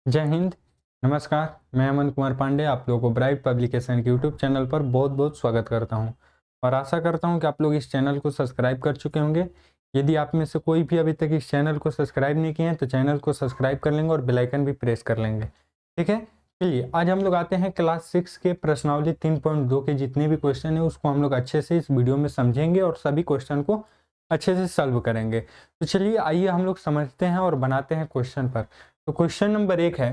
जय हिंद। नमस्कार, मैं अमन कुमार पांडे आप लोगों को ब्राइट पब्लिकेशन के यूट्यूब चैनल पर बहुत बहुत स्वागत करता हूं और आशा करता हूं कि आप लोग इस चैनल को सब्सक्राइब कर चुके होंगे। यदि आप में से कोई भी अभी तक इस चैनल को सब्सक्राइब नहीं किए हैं तो चैनल को सब्सक्राइब कर लेंगे और बेल आइकन भी प्रेस कर लेंगे। ठीक है, चलिए आज हम लोग आते हैं क्लास 6 के प्रश्नावली 3.2 के जितने भी क्वेश्चन है उसको हम लोग अच्छे से इस वीडियो में समझेंगे और सभी क्वेश्चन को अच्छे से सॉल्व करेंगे। तो चलिए आइए हम लोग समझते हैं और बनाते हैं क्वेश्चन पर। तो क्वेश्चन नंबर 1 है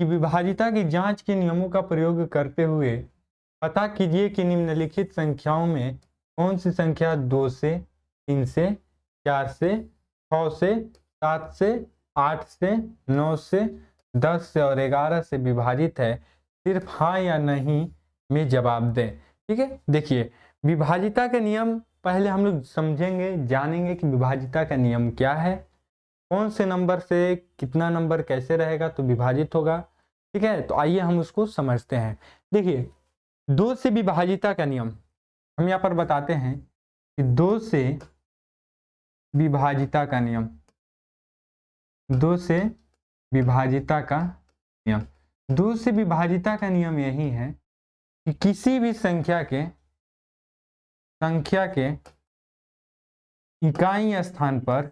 कि विभाजिता की जांच के नियमों का प्रयोग करते हुए पता कीजिए कि निम्नलिखित संख्याओं में कौन सी संख्या 2 से, 3 से, 4 से, 6 से, 7 से, 8 से, 9 से, 10 से और 11 से विभाजित है। सिर्फ हाँ या नहीं में जवाब दें। ठीक है, देखिए विभाजिता के नियम पहले हम लोग समझेंगे, जानेंगे कि विभाजिता का नियम क्या है, कौन से नंबर से कितना नंबर कैसे रहेगा तो विभाजित होगा। ठीक है, तो आइए हम उसको समझते हैं। देखिए 2 से विभाजिता का नियम हम यहाँ पर बताते हैं कि 2 से विभाजिता का नियम, 2 से विभाजिता का नियम, 2 से विभाजिता का नियम यही है कि किसी भी संख्या के इकाई स्थान पर,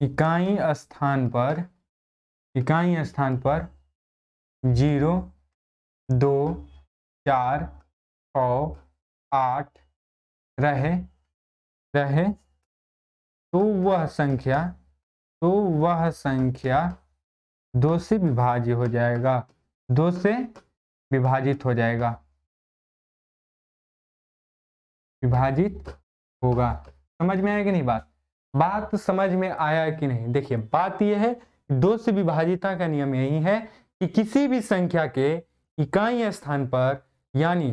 इकाई स्थान पर 0, 2, 4, 6, 8 रहे तो वह संख्या 2 से विभाज्य हो जाएगा, 2 से विभाजित हो जाएगा, विभाजित होगा। समझ में आया कि नहीं? बात समझ में आया कि नहीं? देखिए बात यह है 2 से विभाजिता का नियम यही है कि किसी भी संख्या के इकाई स्थान पर, यानी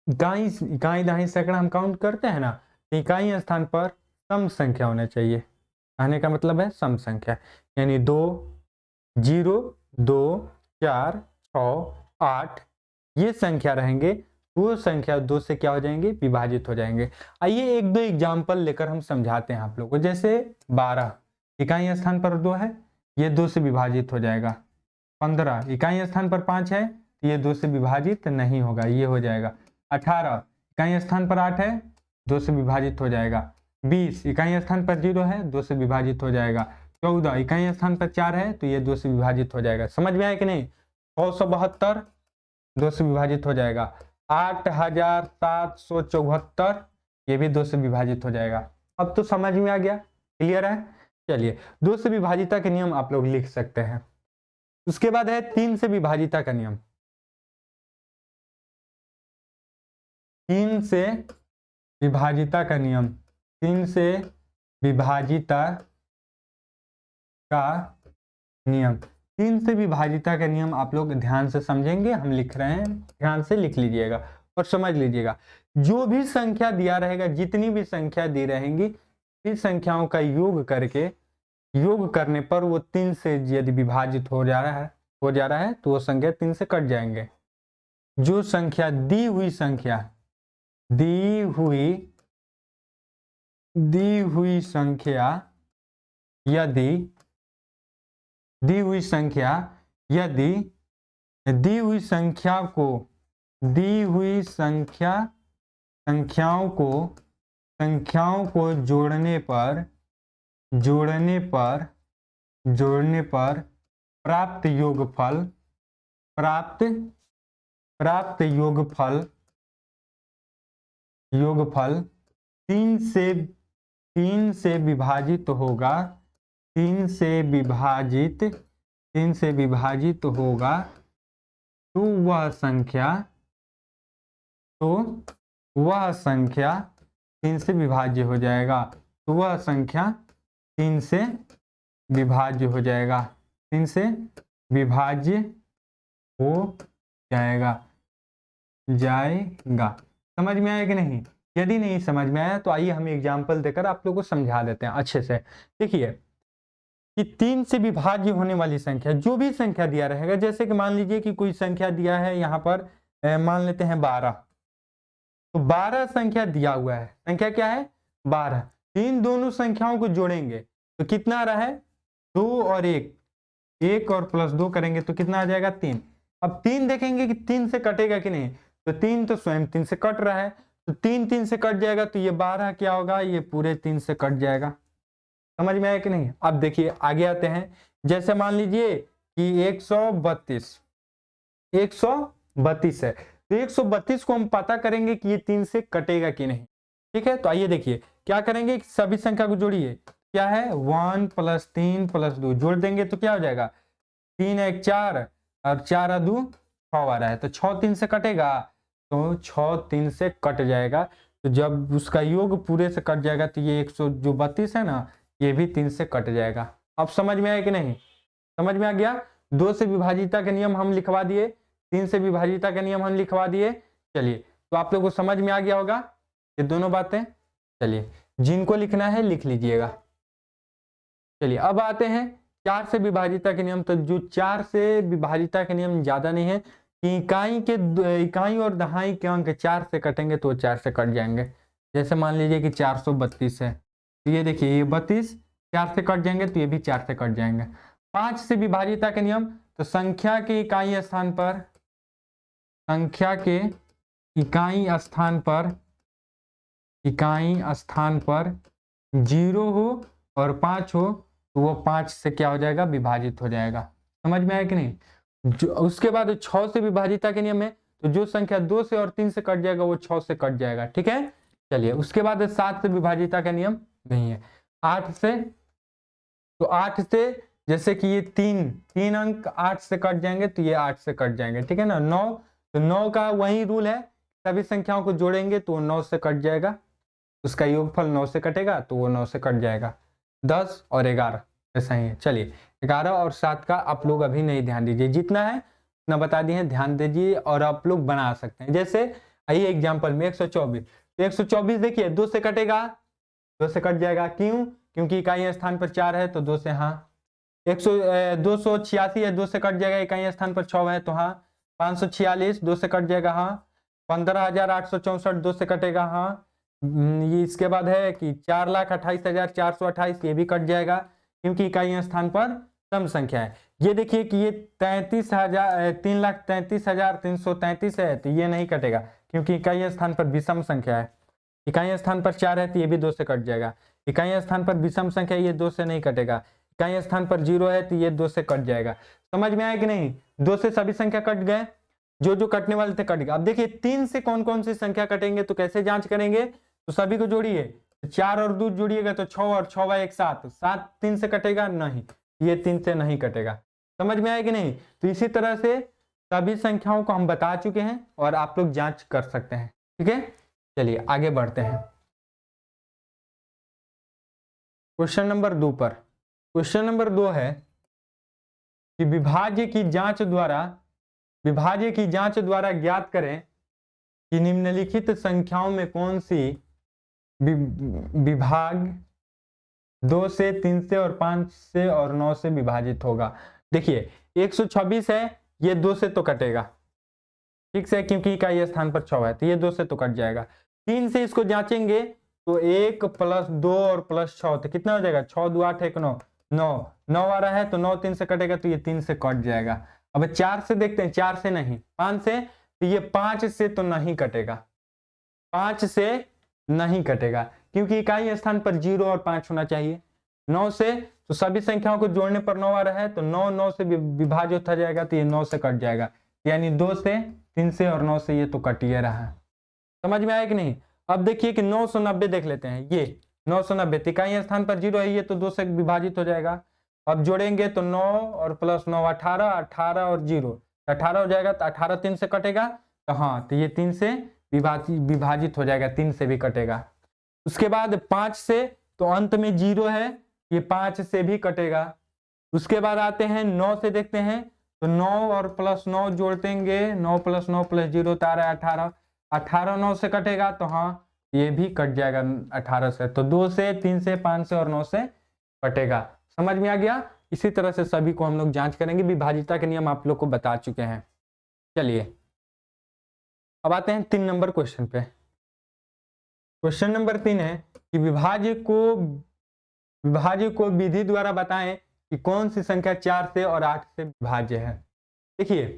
इकाई दहाई सैकड़ा हम काउंट करते हैं ना, तो इकाई स्थान पर सम संख्या होना चाहिए। कहने का मतलब है सम संख्या, यानी 2, 0, 2, 4, 6, 8 ये संख्या रहेंगे, वो संख्या 2 से क्या हो जाएंगे? विभाजित हो जाएंगे। आइए एक दो एग्जाम्पल लेकर हम समझाते हैं आप लोगों को। जैसे 12 इकाई स्थान पर 2 है, ये 2 से विभाजित हो जाएगा। 15 इकाई स्थान पर 5 है, ये 2 से विभाजित नहीं होगा, ये हो जाएगा। 18 इकाई स्थान पर 8 है, 2 से विभाजिट हो जाएगा। 20 इकाई स्थान पर 0 है, 2 से विभाजित हो जाएगा। 14 इकाई स्थान पर 4 है तो ये 2 से विभाजित हो जाएगा। समझ में आया कि नहीं? 672 2 से विभाजित हो जाएगा। 8774 ये भी 2 से विभाजित हो जाएगा। अब तो समझ में आ गया, क्लियर है? चलिए 2 से विभाजिता के नियम आप लोग लिख सकते हैं। उसके बाद है 3 से विभाजिता का नियम। 3 से विभाजिता का नियम, 3 से विभाजिता का नियम, 3 से विभाजिता का नियम आप लोग ध्यान से समझेंगे। हम लिख रहे हैं, ध्यान से लिख लीजिएगा और समझ लीजिएगा। जो भी संख्या दिया रहेगा, जितनी भी संख्या दी रहेंगी, इस संख्याओं का योग करने पर वो 3 से यदि विभाजित हो जा रहा है तो वो संख्या 3 से कट जाएंगे। जो संख्या दी हुई संख्या यदि दी हुई संख्याओं को जोड़ने पर प्राप्त योगफल 3 से विभाजित होगा, 3 से विभाजित होगा तो वह संख्या 3 से विभाज्य हो जाएगा, तो वह संख्या 3 से विभाज्य हो जाएगा, 3 से विभाज्य हो जाएगा। समझ में आया कि नहीं? यदि नहीं समझ में आया तो आइए हम एग्जाम्पल देकर आप लोगों को समझा देते हैं अच्छे से। देखिए कि 3 से विभाज्य होने वाली संख्या, जो भी संख्या दिया रहेगा, जैसे कि मान लीजिए कि कोई संख्या दिया है यहाँ पर, मान लेते हैं 12, तो 12 संख्या दिया हुआ है। संख्या क्या है? 12। इन दोनों संख्याओं को जोड़ेंगे तो कितना आ रहा है 2 और 1, 1 और प्लस 2 करेंगे तो कितना आ जाएगा 3। अब 3 देखेंगे कि 3 से कटेगा कि नहीं, तो 3 तो स्वयं 3 से कट रहा है, तो 3 3 से कट जाएगा, तो ये 12 क्या होगा, ये पूरे 3 से कट जाएगा। समझ में आया कि नहीं। अब देखिए आगे आते हैं, जैसे मान लीजिए कि 132 है, तो 132 को हम पता करेंगे कि ये 3 से कटेगा कि नहीं। ठीक है, तो आइए देखिए क्या करेंगे, सभी संख्या को जोड़िए। क्या है 1 + 3 + 2 जोड़ देंगे तो क्या हो जाएगा, 3 1 4 और 4 और 2 6 आ रहा है, तो 6 3 से कटेगा, तो 6 3 से कट जाएगा। तो जब उसका योग पूरे से कट जाएगा तो ये 132 है ना, ये भी 3 से कट जाएगा। अब समझ में आया कि नहीं, समझ में आ गया। 2 से विभाजिता के नियम हम लिखवा दिए, 3 से विभाजिता के नियम हम लिखवा दिए। चलिए, तो आप लोगों को समझ में आ गया होगा ये दोनों बातें। चलिए, जिनको लिखना है लिख लीजिएगा। चलिए, अब आते हैं 4 से विभाजिता के नियम। तो जो 4 से विभाजिता के नियम ज्यादा नहीं है कि इकाई और दहाई के अंक 4 से कटेंगे तो 4 से कट जाएंगे। जैसे मान लीजिए कि 432 है, तो ये देखिए ये 32 4 से कट जाएंगे, तो ये भी 4 से कट जाएंगे। 5 से विभाजिता के नियम, तो संख्या के इकाई स्थान पर, संख्या के इकाई स्थान पर 0 हो और 5 हो, तो वो 5 से क्या हो जाएगा, विभाजित हो जाएगा। समझ में आया कि नहीं। जो उसके बाद 6 से विभाजिता के नियम है, तो जो संख्या 2 से और 3 से कट जाएगा वो 6 से कट जाएगा। ठीक है, चलिए उसके बाद 7 से विभाजिता का नियम नहीं है। 8 से, तो 8 से जैसे कि ये 3 अंक 8 से कट जाएंगे, तो ये 8 से कट जाएंगे। ठीक है ना। 9, तो 9 का वही रूल है, सभी संख्याओं को जोड़ेंगे तो 9 से कट जाएगा, उसका योगफल 9 से कटेगा तो वो 9 से कट जाएगा। 10 और 11 ऐसा ही है। चलिए, 11 और 7 का आप लोग अभी नहीं ध्यान दीजिए, जितना है उतना बता दिए, ध्यान दीजिए और आप लोग बना सकते हैं। जैसे आइए एग्जाम्पल में 124, तो 124 देखिए 2 से कटेगा, 2 से कट जाएगा। क्यों, क्योंकि इकाई स्थान पर 4 है तो 2 से, हाँ। 286 है, 2 से कट जाएगा, इकाई स्थान पर 6 है तो हाँ। 546 2 से कट जाएगा, हाँ। 15,864 2 से कटेगा, हाँ। ये इसके बाद है कि 4,28,428 ये भी कट जाएगा, क्योंकि इकाई स्थान पर सम संख्या है। ये देखिए कि ये 3,33,333 है, तो ये नहीं कटेगा, क्योंकि इकाई स्थान पर विषम संख्या है। इकाई स्थान पर 4 है तो ये भी 2 से कट जाएगा। इकाई स्थान पर विषम संख्या, ये 2 से नहीं कटेगा। इकाई स्थान पर 0 है तो ये 2 से कट जाएगा। समझ में आया कि नहीं। 2 से सभी संख्या कट गए, जो जो कटने वाले थे कट गए। अब देखिए 3 से कौन कौन सी संख्या कटेंगे, तो कैसे जांच करेंगे, तो सभी को जोड़िए। 4 और 2 जोड़िएगा तो 6 और 6 1 7, 7 3 से कटेगा नहीं, ये 3 से नहीं कटेगा। समझ में आया कि नहीं। तो इसी तरह से सभी संख्याओं को हम बता चुके हैं और आप लोग जांच कर सकते हैं। ठीक है, चलिए आगे बढ़ते हैं क्वेश्चन नंबर 2 पर। क्वेश्चन नंबर 2 है कि विभाज्य की जांच द्वारा ज्ञात करें कि निम्नलिखित संख्याओं में कौन सी विभाग 2 से 3 से और 5 से और 9 से विभाजित होगा। देखिए 126 है, ये 2 से तो कटेगा, ठीक से, क्योंकि इकाई स्थान पर 6 है तो ये 2 से तो कट जाएगा। 3 से इसको जांचेंगे तो 1 + 2 और +6 तो कितना हो जाएगा, 6 2 8 1 9, 9 आ रहा है तो 9 3 से कटेगा, तो ये 3 से कट जाएगा। अब 4 से देखते हैं, 4 से नहीं, 5 से, तो ये 5 से तो नहीं कटेगा, 5 से नहीं कटेगा, क्योंकि इकाई स्थान पर 0 और 5 होना चाहिए। 9 से, तो सभी संख्याओं को जोड़ने पर 9 आ रहा है तो 9 9 से विभाजित हो जाएगा, तो ये 9 से कट जाएगा, यानी 2 से 3 से और 9 से ये तो कट ही रहा है। समझ में आया कि नहीं। अब देखिए कि 990 देख लेते हैं। ये 990 इकाई स्थान पर 0 है, ये तो 2 से विभाजित हो जाएगा। अब जोड़ेंगे तो 9 और +9 18, 18 और 0 18 हो जाएगा, तो 18 3 से कटेगा, तो हाँ, तो ये 3 से विभाजित हो जाएगा, 3 से भी कटेगा। उसके बाद 5 से, तो अंत में 0 है, ये 5 से भी कटेगा। उसके बाद आते हैं 9 से देखते हैं, तो 9 और +9 जोड़ देंगे, 9 + 9 + 0 तारा 18, 18 9 से कटेगा, तो हाँ ये भी कट जाएगा 18 से, तो 2 से 3 से 5 से और 9 से कटेगा। समझ में आ गया। इसी तरह से सभी को हम लोग जांच करेंगे, विभाजिता के नियम आप लोग को बता चुके हैं। चलिए अब आते हैं 3 नंबर क्वेश्चन पे। क्वेश्चन नंबर 3 है कि विभाज्य को विभाज्य को विधि द्वारा बताएं कि कौन सी संख्या 4 से और 8 से विभाज्य है। देखिए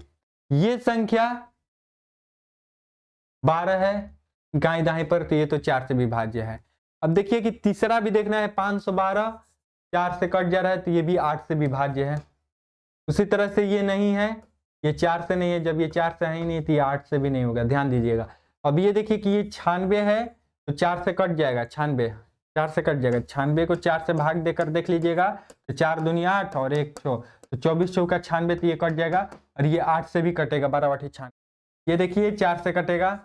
ये संख्या 12 है गाएं दाएं पर, तो ये तो 4 से विभाज्य है। अब देखिए कि तीसरा भी देखना है, 512 4 से कट जा रहा है, तो ये भी 8 से विभाज्य है। उसी तरह से ये नहीं है, ये 4 से नहीं है, जब ये 4 से है ही नहीं तो ये 8 से भी नहीं होगा, ध्यान दीजिएगा। अब ये देखिए कि ये 96 है, तो 4 से कट जाएगा, 96 4 से कट जाएगा, 96 को 4 से भाग देकर देख लीजिएगा, तो 4 दूनी 8 और 1 6, तो 24 चौका 96, तो ये कट जाएगा, और ये 8 से भी कटेगा, 12 8 96। ये देखिए 4 से कटेगा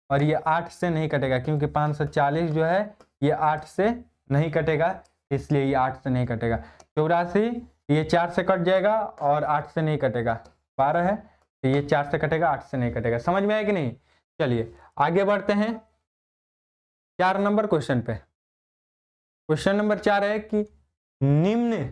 और ये 8 से नहीं कटेगा, क्योंकि 540 जो है ये 8 से नहीं कटेगा, इसलिए ये 8 से नहीं कटेगा। 84 ये 4 से कट जाएगा और 8 से नहीं कटेगा, 12 है तो ये 4 से कटेगा, 8 से नहीं कटेगा। समझ में आया कि नहीं? चलिए आगे बढ़ते हैं 4 नंबर क्वेश्चन पे। क्वेश्चन नंबर 4 है कि निम्न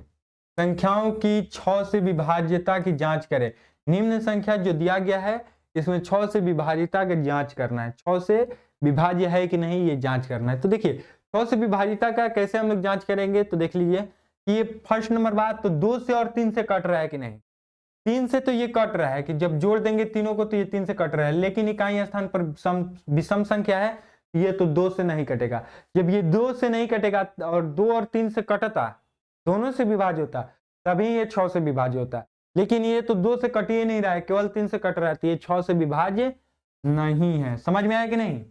संख्याओं की 6 से विभाज्यता की जांच करें। निम्न संख्या जो दिया गया है इसमें 6 से विभाज्यता की जांच करना है, 6 से विभाज्य है कि नहीं ये जांच करना है। तो देखिए 6 से विभाज्यता का कैसे हम लोग जांच करेंगे, तो देख लीजिए कि ये फर्स्ट नंबर बात, तो 2 से और 3 से कट रहा है कि नहीं। 3 से तो ये कट रहा है कि जब जोड़ देंगे तीनों को तो ये 3 से कट रहा है, लेकिन इकाई स्थान पर विषम संख्या है, ये तो 2 से नहीं कटेगा। जब ये 2 से नहीं कटेगा और 2 और 3 से कटता, दोनों से विभाज्य होता, तभी ये 6 से विभाज्य होता है। लेकिन ये तो 2 से कट ही नहीं रहा है, केवल 3 से कट रहा है, तो ये 6 से विभाज्य नहीं है। समझ में आया कि नहीं?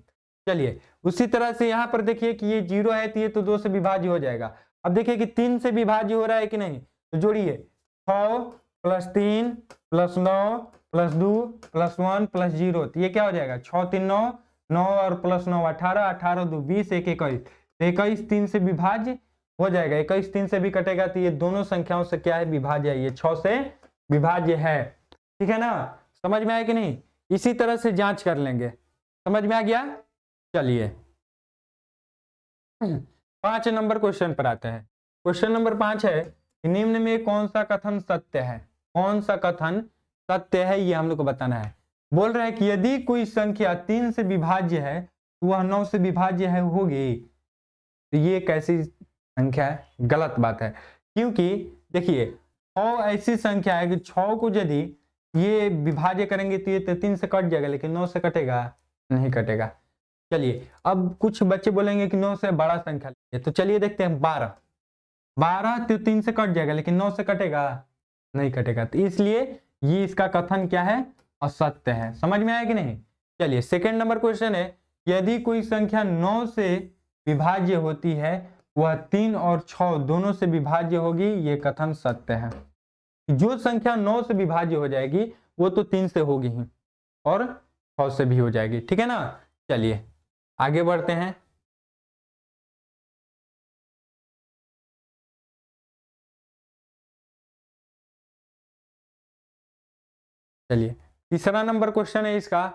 चलिए उसी तरह से यहाँ पर देखिए कि ये 0 है, तो ये तो 2 से विभाज्य हो जाएगा। अब देखिए कि 3 से विभाज्य हो रहा है कि नहीं, तो जोड़िए 6 + 3 + 9 + 2 + 1 + 0, तो ये क्या हो जाएगा 6 3 9 9 और +9 18 18 2 20 1 21, 21 3 से विभाज्य हो जाएगा। 21 3 से भी कटेगा, तो ये दोनों संख्याओं से क्या है विभाज्य है, ये 6 से विभाज्य है। ठीक है ना? समझ में आया कि नहीं? इसी तरह से जांच कर लेंगे। समझ में आ गया? चलिए 5 नंबर क्वेश्चन पर आते हैं। क्वेश्चन नंबर 5 है कि निम्न में कौन सा कथन सत्य है। कौन सा कथन सत्य है ये हम लोग को बताना है। बोल रहे हैं कि यदि कोई संख्या 3 से विभाज्य है तो वह 9 से विभाज्य है होगी। तो ये कैसी संख्या है? गलत बात है, क्योंकि देखिए 6 ऐसी संख्या है कि 6 को यदि ये विभाज्य करेंगे तो ये 3 से कट जाएगा, लेकिन 9 से कटेगा नहीं कटेगा। चलिए अब कुछ बच्चे बोलेंगे कि 9 से बड़ा संख्या लीजिए, तो चलिए देखते हैं 12 12 तो 3 से कट जाएगा, लेकिन 9 से कटेगा नहीं कटेगा, तो इसलिए ये इसका कथन क्या है? असत्य है। समझ में आया कि नहीं? चलिए सेकंड नंबर क्वेश्चन है, यदि कोई संख्या 9 से विभाज्य होती है वह 3 और 6 दोनों से विभाज्य होगी, ये कथन सत्य है। जो संख्या 9 से विभाज्य हो जाएगी वो तो 3 से होगी ही और 6 से भी हो जाएगी। ठीक है ना? चलिए आगे बढ़ते हैं। चलिए तीसरा नंबर क्वेश्चन है इसका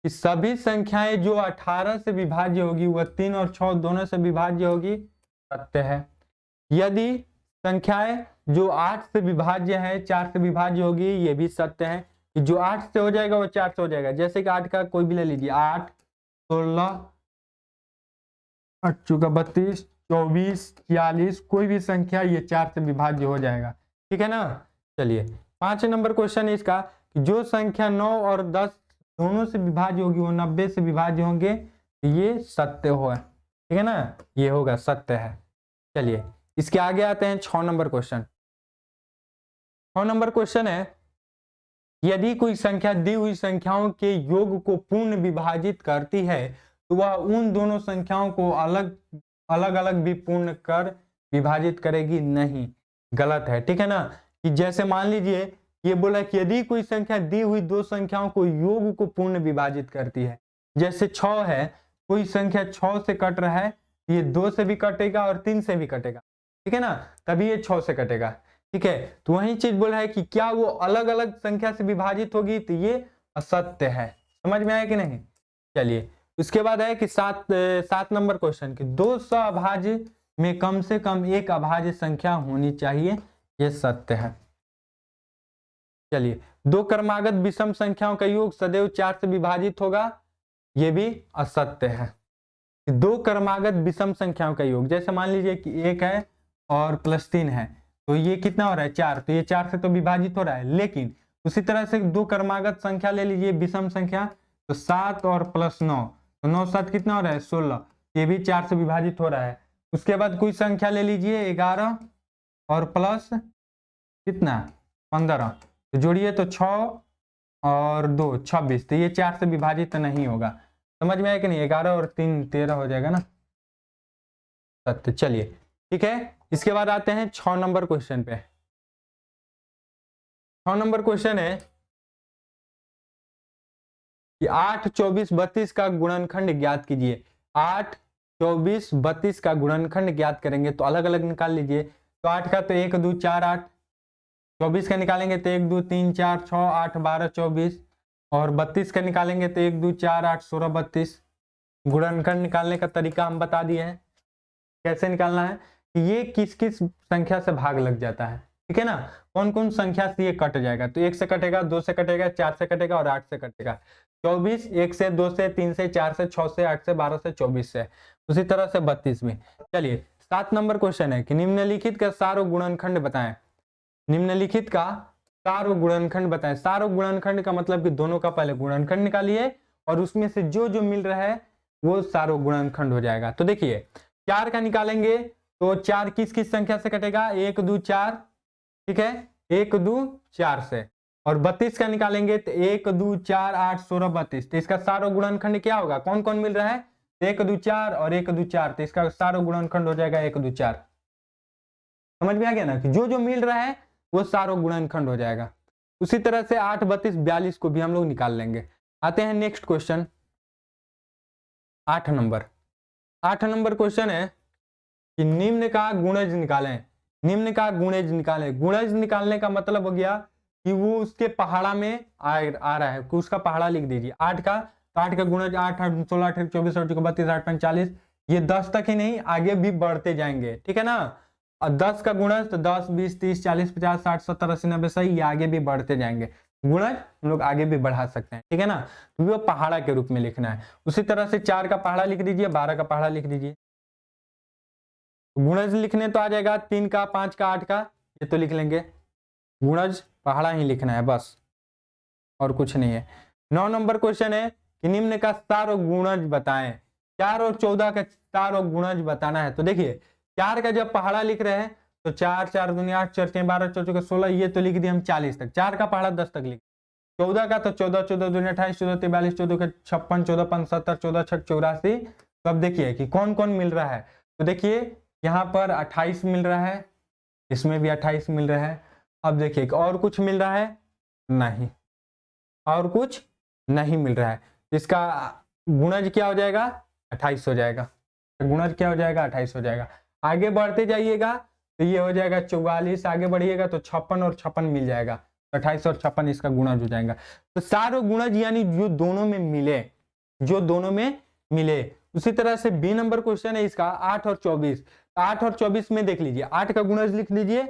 कि सभी संख्याएं जो 18 से विभाज्य होगी वह 3 और 6 दोनों से विभाज्य होगी। सत्य है। यदि संख्याएं जो 8 से विभाज्य है 4 से विभाज्य होगी, ये भी सत्य है कि जो 8 से हो जाएगा वो 4 से हो जाएगा। जैसे कि 8 का कोई भी ले लीजिए, 8 16 8 चौका 32 24 46, कोई भी संख्या ये 4 से विभाज्य हो जाएगा। ठीक है ना? चलिए 5 नंबर क्वेश्चन है इसका कि जो संख्या 9 और 10 दोनों से विभाज्य होगी वो 90 से विभाज्य होंगे, ये सत्य हो। ठीक है ना? ये होगा सत्य है। चलिए इसके आगे आते हैं 6 नंबर क्वेश्चन। 6 नंबर क्वेश्चन है, यदि कोई संख्या दी हुई संख्याओं के योग को पूर्ण विभाजित करती है तो वह उन दोनों संख्याओं को अलग अलग भी पूर्ण कर विभाजित करेगी नहीं। गलत है। ठीक है ना? कि जैसे मान लीजिए ये बोला कि यदि कोई संख्या दी हुई दो संख्याओं को योग को पूर्ण विभाजित करती है, जैसे 6 है, कोई संख्या 6 से कट रहा है, ये 2 से भी कटेगा और 3 से भी कटेगा। ठीक है ना? तभी ये 6 से कटेगा। ठीक है? तो वही चीज बोल रहा है कि क्या वो अलग अलग संख्या से विभाजित होगी, तो ये असत्य है। समझ में आया कि नहीं? चलिए उसके बाद है कि 7 नंबर क्वेश्चन कि 2 सअभाज्य में कम से कम एक अभाज्य संख्या होनी चाहिए, ये सत्य है। चलिए 2 क्रमागत विषम संख्याओं का योग सदैव 4 से विभाजित होगा, ये भी असत्य है। 2 क्रमागत विषम संख्याओं का योग, जैसे मान लीजिए कि 1 है और प्लस 3 है, तो ये कितना हो रहा है 4, तो ये 4 से तो विभाजित हो रहा है। लेकिन उसी तरह से दो क्रमागत संख्या ले लीजिए, विषम संख्या, तो 7 और प्लस 9, तो 9 7 कितना हो रहा है 16, ये भी 4 से विभाजित हो रहा है। उसके बाद कोई संख्या ले लीजिए 11 और प्लस कितना 15, तो जोड़िए तो 6 और 2 26, तो ये 4 से विभाजित नहीं होगा। समझ में आया कि नहीं, 11 और 3 13 हो जाएगा ना, सत्य। चलिए ठीक है, इसके बाद आते हैं 6 नंबर क्वेश्चन पे। 6 नंबर क्वेश्चन है कि 8 24 32 का गुणनखंड ज्ञात कीजिए। 8 24 32 का गुणनखंड ज्ञात करेंगे तो अलग अलग निकाल लीजिए। तो 8 का तो 1 2 4 8, 24 का निकालेंगे तो 1 2 3 4 6 8 12 24, और 32 का निकालेंगे तो 1 2 4 8 16 32। गुणनखंड निकालने का तरीका हम बता दिए हैं, कैसे निकालना है कि ये किस किस संख्या से भाग लग जाता है, ठीक है ना, कौन कौन संख्या से ये कट जाएगा। तो 1 से कटेगा, 2 से कटेगा, 4 से कटेगा और 8 से कटेगा। 24 1 से, 2 से, 3 से, 4 से, 6 से, 8 से, 12 से, 24 से, उसी तरह से 32 में। चलिए 7 नंबर क्वेश्चन है कि निम्नलिखित का सार्व गुणनखंड बताएं। निम्नलिखित का सार्व गुणनखंड बताएं। सार्व गुणनखंड का मतलब कि दोनों का पहले गुणनखंड निकालिए और उसमें से जो जो मिल रहा है वो सार्व गुणनखंड हो जाएगा। तो देखिए 4 का निकालेंगे तो 4 किस किस संख्या से कटेगा, 1 2 4, ठीक है, 1 2 4 से। और 32 का निकालेंगे तो 1 2 4 8 16 32, तो इसका सार्व गुणनखंड क्या होगा, कौन कौन मिल रहा है, 1 2 4 और 1 2 4, तो इसका सार्व गुणनखंड हो जाएगा 1 2 4। समझ में आ गया ना कि जो जो मिल रहा है वो सार्व गुणनखंड हो जाएगा। उसी तरह से 8 32 42 को भी हम लोग निकाल लेंगे। आते हैं next question 8 number. 8 number question है कि निम्न का गुणज निकालें। निम्न का गुणज निकालें। गुणज निकालने का मतलब हो गया कि वो उसके पहाड़ा में आ रहा है, उसका पहाड़ा लिख दीजिए। 8 का, तो 8 का गुणज 8 8 16 8 24 8 32 8 5 40, ये 10 तक ही नहीं आगे भी बढ़ते जाएंगे, ठीक है ना। और 10 का गुणज तो 10 20 30 40 50 60 70 80 90 100, ये आगे भी बढ़ते जाएंगे। गुणज हम लोग आगे भी बढ़ा सकते हैं, ठीक है ना, तो वो पहाड़ा के रूप में लिखना है। उसी तरह से 4 का पहाड़ा लिख दीजिए, 12 का पहाड़ा लिख दीजिए। गुणज लिखने तो आ जाएगा 3 का 5 का 8 का, ये तो लिख लेंगे। गुणज पहाड़ा ही लिखना है बस, और कुछ नहीं है। 9 नंबर क्वेश्चन है कि निम्न का सार और गुणज बताएं। 4 और 14 का सार और गुणज बताना है। तो देखिए 4 का जब पहाड़ा लिख रहे हैं तो 4 4 दूनी 8 4 6 12 4 4 16, ये तो लिख दिए हम 40 तक। 4 का पहाड़ा 10 तक लिख। 14 का तो 14 14 दूनी 28 14 43 14 का 56 14 5 70 14 6 84। तो अब देखिए कि कौन कौन मिल रहा है। तो देखिए यहाँ पर 28 मिल रहा है, इसमें भी 28 मिल रहा है। अब देखिए और कुछ मिल रहा है, नहीं, और कुछ नहीं मिल रहा है। इसका गुणज क्या हो जाएगा, 28 हो जाएगा। गुणज क्या हो जाएगा, 28 हो जाएगा। आगे बढ़ते जाइएगा तो ये हो जाएगा 44, आगे बढ़िएगा तो 56 और 56 मिल जाएगा। 28 और 56 इसका गुणज हो जाएगा। तो सारे गुणज यानी जो दोनों में मिले, जो दोनों में मिले। उसी तरह से बी नंबर क्वेश्चन है इसका 8 और 24। 8 और 24 में देख लीजिए, 8 का गुणज लिख लीजिए।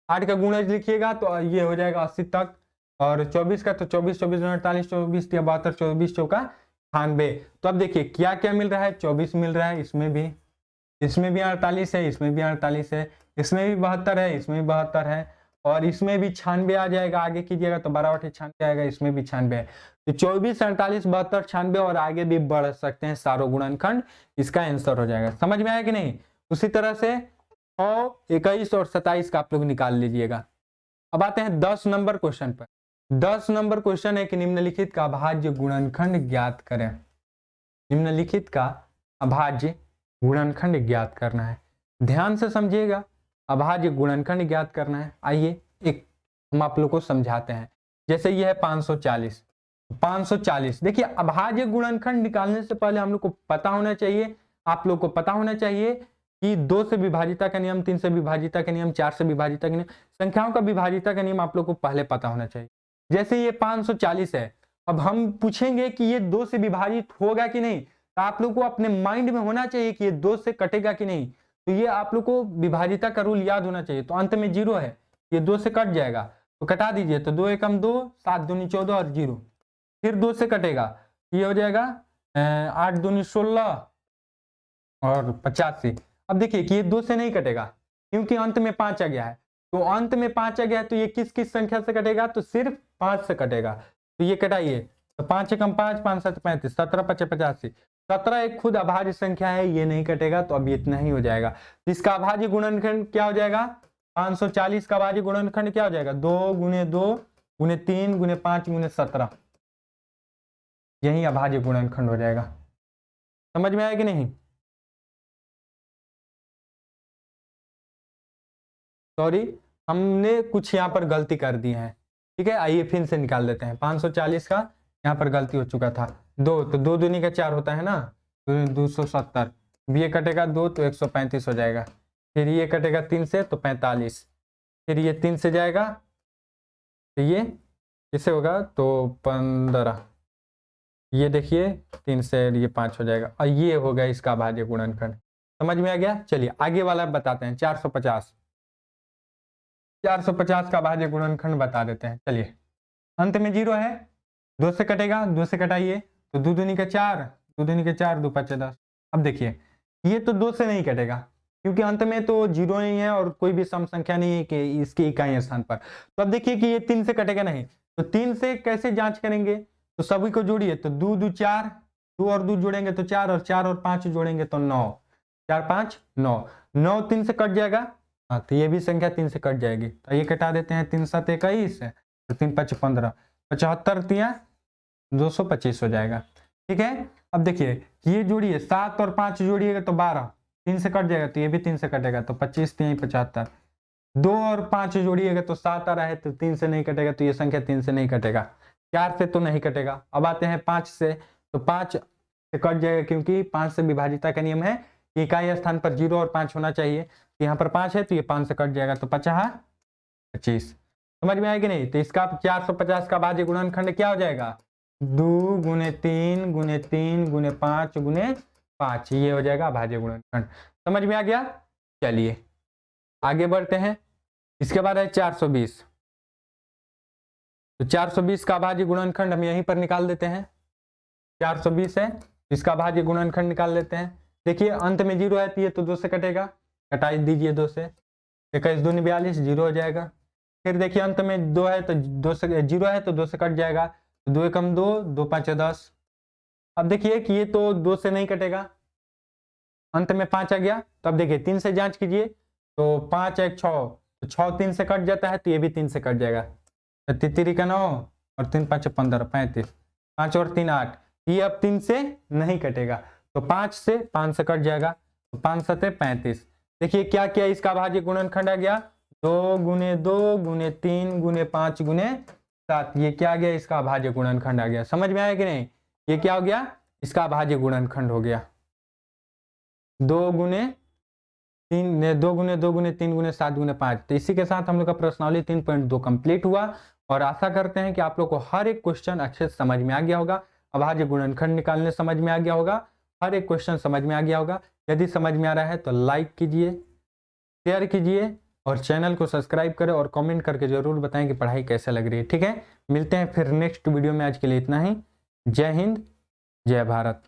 8 का गुणज लिखिएगा तो ये हो जाएगा 80 तक, और 24 का तो 24 24 48 24 या 72 24 चौका 98। तो अब देखिए क्या क्या मिल रहा है, 24 मिल रहा है, इसमें भी 48 है, इसमें भी 48 है, इसमें भी 72 है, इसमें भी 72 है, और इसमें भी 96 आ जाएगा। आगे कीजिएगा तो 12 8 96 आएगा, इसमें भी 96 है। तो 24 48 72 96 और आगे भी बढ़ सकते हैं सारों गुणनखंड, इसका आंसर हो जाएगा। समझ में आया कि नहीं। उसी तरह से 6 21 और 27 का आप लोग निकाल लीजिएगा। अब आते हैं 10 नंबर क्वेश्चन पर। 10 नंबर क्वेश्चन है कि निम्नलिखित का अभाज्य गुणनखंड ज्ञात करें। निम्नलिखित का अभाज्य गुणनखंड ज्ञात करना है। ध्यान से समझिएगा, अभाज्य गुणनखंड ज्ञात करना है। आइए एक हम आप लोग को समझाते हैं। जैसे ये है 540। 540 देखिए, अभाज्य गुणनखंड निकालने से पहले हम लोग को पता होना चाहिए, आप लोग को पता होना चाहिए कि 2 से विभाजिता का नियम, 3 से विभाजिता का नियम, 4 से विभाजिता का नियम, संख्याओं का विभाजिता का नियम आप लोग को पहले पता होना चाहिए। जैसे ये 540 है, अब हम पूछेंगे कि ये 2 से विभाजित होगा कि नहीं, तो आप लोग को अपने माइंड में होना चाहिए कि ये 2 से कटेगा कि नहीं। तो ये आप लोग को विभाजिता का रूल याद होना चाहिए। तो अंत में 0 है, ये 2 से कट जाएगा तो कटा दीजिए। तो 2 एकम 2, 7 दूनी 14 और 0, फिर 2 से कटेगा, ये हो जाएगा 8 दूनी 16 और 85। अब देखिए कि ये 2 से नहीं कटेगा, क्योंकि अंत में 5 आ गया है। तो अंत में 5 आ गया है तो ये किस किस संख्या से कटेगा, तो सिर्फ 5 से कटेगा। तो ये कटाइए, तो 5 एकम 5, 5 7 35, 17 5 85। 17 एक खुद अभाज्य संख्या है, ये नहीं कटेगा, तो अब इतना ही हो जाएगा। इसका अभाज्य गुणनखंड क्या हो जाएगा, 540 का अभाज्य गुणनखंड क्या हो जाएगा, 2 गुने 2 गुने 3 गुने 5 गुने 17, यही अभाज्य गुणनखंड हो जाएगा। समझ में आया कि नहीं? सॉरी, हमने कुछ यहाँ पर गलती कर दी है, ठीक है। आइए फिर से निकाल देते हैं। 540 का यहाँ पर गलती हो चुका था, 2 तो 2 दूनी का 4 होता है ना, तो 270। ये कटेगा 2 तो 135 हो जाएगा। फिर ये कटेगा 3 से तो 45, फिर ये 3 से जाएगा तो ये किससे होगा, तो 15, ये देखिए 3 से ये 5 हो जाएगा, और ये होगा इसका अभाज्य गुणनखंड। समझ में आ गया? चलिए आगे वाला बताते हैं। 450 का अभाज्य गुणनखंड बता देते हैं। चलिए, अंत में 0 है, 2 से कटेगा, 2 से कटाइए, तो 2 दूनी का 4, 2 दूनी का 4, 2 5 10। अब देखिए ये तो 2 से नहीं कटेगा, क्योंकि अंत में तो 0 नहीं है और कोई भी सम संख्या नहीं है कि इसके इकाई स्थान पर। तो अब देखिए कि ये 3 से कटेगा नहीं, तो 3 से कैसे जांच करेंगे, तो सभी को जोड़िए, तो 2 2 4, 2 और 2 जोड़ेंगे तो 4, और 4 और 5 जोड़ेंगे तो 9, 4 5 9, 9 3 से कट जाएगा, हाँ तो ये भी संख्या 3 से कट जाएगी, तो ये कटा देते हैं। 3 7 21, तो 3 5 15, 75 तिया 225 हो जाएगा, ठीक है। अब देखिए ये जोड़िए, 7 और 5 जोड़िएगा तो 12, 3 से कट जाएगा, तो ये भी 3 से कटेगा, तो 25 3 75। 2 और 5 जोड़िएगा तो 7 आ रहा है, तो 3 से नहीं कटेगा, तो ये संख्या 3 से नहीं कटेगा। 4 से तो नहीं कटेगा। अब आते हैं 5 से, तो 5 से कट जाएगा, क्योंकि 5 से विभाजिता का नियम है, इकाई स्थान पर 0 और 5 होना चाहिए। यहाँ पर 5 है तो ये 5 से कट जाएगा, तो 50 25। समझ में आया कि नहीं? तो इसका 450 का अभाज्य गुणनखंड क्या हो जाएगा, 2 गुने 3 गुने 3 गुने 5 गुने 5, ये हो जाएगा अभाज्य गुणनखंड। समझ में आ गया? चलिए आगे बढ़ते हैं। इसके बाद है 420। तो 420 का अभाज्य गुणनखंड हम यहीं पर निकाल देते हैं। 420 है, इसका अभाज्य गुणनखंड निकाल लेते हैं। देखिए अंत में 0 है तो ये तो 2 से कटेगा, कटाई दीजिए 2 से, 21 दूनी 42, 0 हो जाएगा। फिर देखिए अंत में 2 है तो 2 से 0 है तो 2 से कट जाएगा, तो 2 एकम 2, 2 5 10। अब देखिए कि ये तो 2 से नहीं कटेगा, अंत में 5 आ गया, तो अब देखिए 3 से जांच कीजिए, तो 5 1 6, तो 6 3 से कट जाता है, तो ये भी 3 से कट जाएगा, तो 3 का 9 और 3 5 15 35, 5 और 3 8, ये अब 3 से नहीं कटेगा, तो 5 से 5 से कट जाएगा, तो 5 7 35। देखिए क्या क्या इसका अभाज्य गुणनखंड आ गया, 2 गुने 2 गुने 3 गुने 5 गुने 7, ये क्या आ गया, इसका अभाज्य गुणनखंड आ गया। समझ में आया कि नहीं? ये क्या हो गया, इसका अभाज्य गुणनखंड हो गया। 2 गुने 3 2 गुने 2 गुने 3 गुने 7 गुने 5। तो इसी के साथ हम लोग का प्रश्नावली 3.2 कंप्लीट हुआ, और आशा करते हैं कि आप लोग को हर एक क्वेश्चन अच्छे से समझ में आ गया होगा, अभाज्य गुणनखंड निकालने समझ में आ गया होगा, हर एक क्वेश्चन समझ में आ गया होगा। यदि समझ में आ रहा है तो लाइक कीजिए, शेयर कीजिए, और चैनल को सब्सक्राइब करें, और कमेंट करके जरूर बताएं कि पढ़ाई कैसे लग रही है, ठीक है। मिलते हैं फिर नेक्स्ट वीडियो में, आज के लिए इतना ही। जय हिंद, जय भारत।